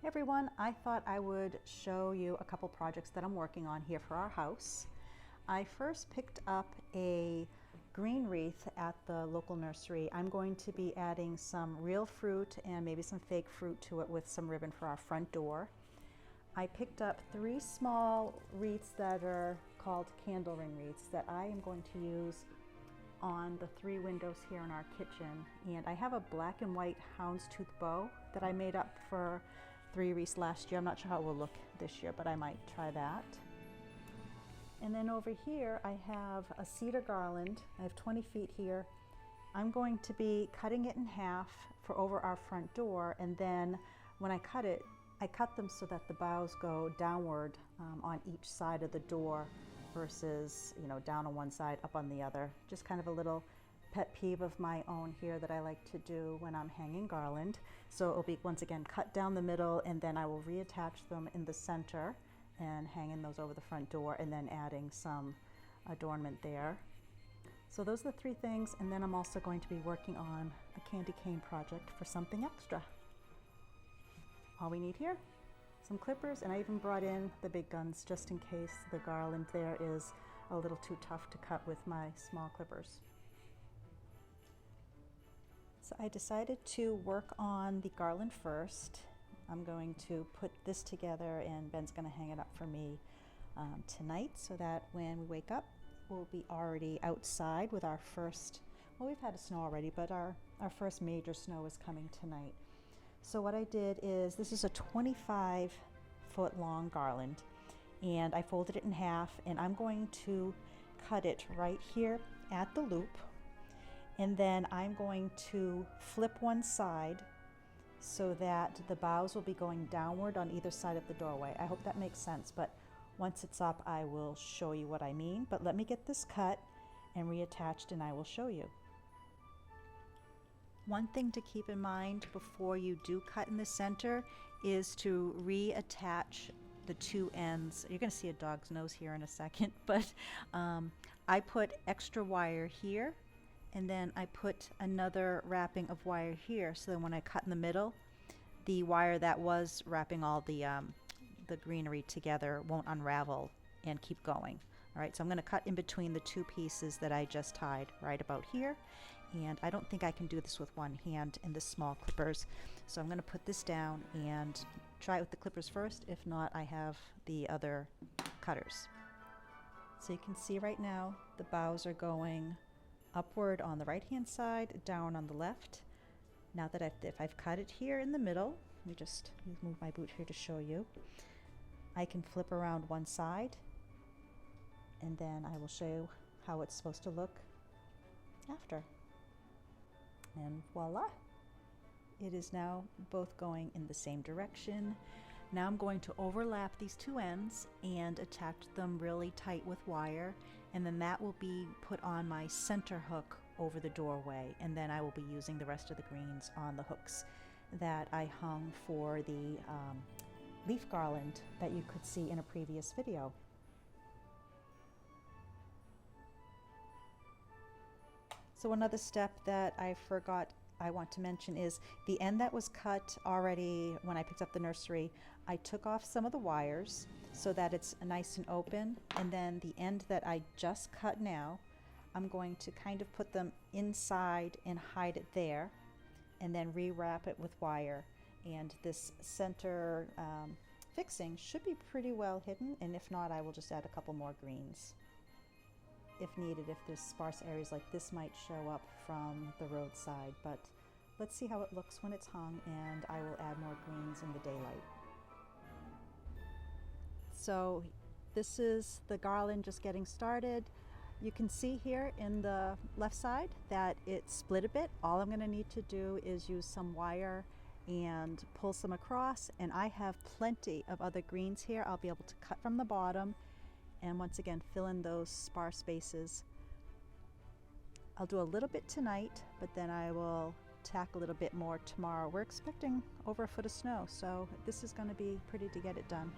Hey everyone, I thought I would show you a couple projects that I'm working on here for our house. I first picked up a green wreath at the local nursery. I'm going to be adding some real fruit and maybe some fake fruit to it with some ribbon for our front door. I picked up 3 small wreaths that are called candle ring wreaths that I am going to use on the 3 windows here in our kitchen. And I have a black and white houndstooth bow that I made up for 3 wreaths last year. I'm not sure how it will look this year, but I might try that. And then over here I have a cedar garland. I have 20 feet here. I'm going to be cutting it in half for over our front door, and then when I cut it, I cut them so that the boughs go downward on each side of the door versus, down on one side, up on the other. Just kind of a little pet peeve of my own here that I like to do when I'm hanging garland. So it'll be, once again, cut down the middle, and then I will reattach them in the center and hanging those over the front door, and then adding some adornment there. So those are the 3 things, and then I'm also going to be working on a candy cane project for something extra. All we need here, some clippers, and I even brought in the big guns just in case the garland there is a little too tough to cut with my small clippers. So I decided to work on the garland first. I'm going to put this together, and Ben's going to hang it up for me tonight, so that when we wake up we'll be already outside with our first, well, we've had a snow already, but our first major snow is coming tonight. So what I did is, this is a 25-foot long garland, and I folded it in half, and I'm going to cut it right here at the loop, and then I'm going to flip one side so that the boughs will be going downward on either side of the doorway. I hope that makes sense, but once it's up I will show you what I mean. But let me get this cut and reattached, and I will show you. One thing to keep in mind before you do cut in the center is to reattach the 2 ends. You're going to see a dog's nose here in a second, but I put extra wire here, and then I put another wrapping of wire here, so that when I cut in the middle, the wire that was wrapping all the greenery together won't unravel and keep going. All right, so I'm going to cut in between the 2 pieces that I just tied right about here, and I don't think I can do this with one hand and the small clippers, so I'm going to put this down and try it with the clippers first. If not, I have the other cutters. So you can see right now the boughs are going upward on the right hand side, down on the left. Now that if I've cut it here in the middle, let me just move my boot here to show you, I can flip around one side, and then I will show you how it's supposed to look after. And voila! It is now both going in the same direction. Now I'm going to overlap these 2 ends and attach them really tight with wire, and then that will be put on my center hook over the doorway, and then I will be using the rest of the greens on the hooks that I hung for the leaf garland that you could see in a previous video. So another step that I forgot I want to mention is the end that was cut already when I picked up the nursery. I took off some of the wires so that it's nice and open, and then the end that I just cut now, I'm going to kind of put them inside and hide it there, and then rewrap it with wire. And this center fixing should be pretty well hidden, and if not, I will just add a couple more greens if needed. If there's sparse areas like this might show up from the roadside, but let's see how it looks when it's hung, and I will add more greens in the daylight. So this is the garland just getting started. You can see here in the left side that it split a bit. All I'm going to need to do is use some wire and pull some across, and I have plenty of other greens here. I'll be able to cut from the bottom and once again fill in those sparse spaces. I'll do a little bit tonight, but then I will tack a little bit more tomorrow. We're expecting over a foot of snow, so this is going to be pretty to get it done.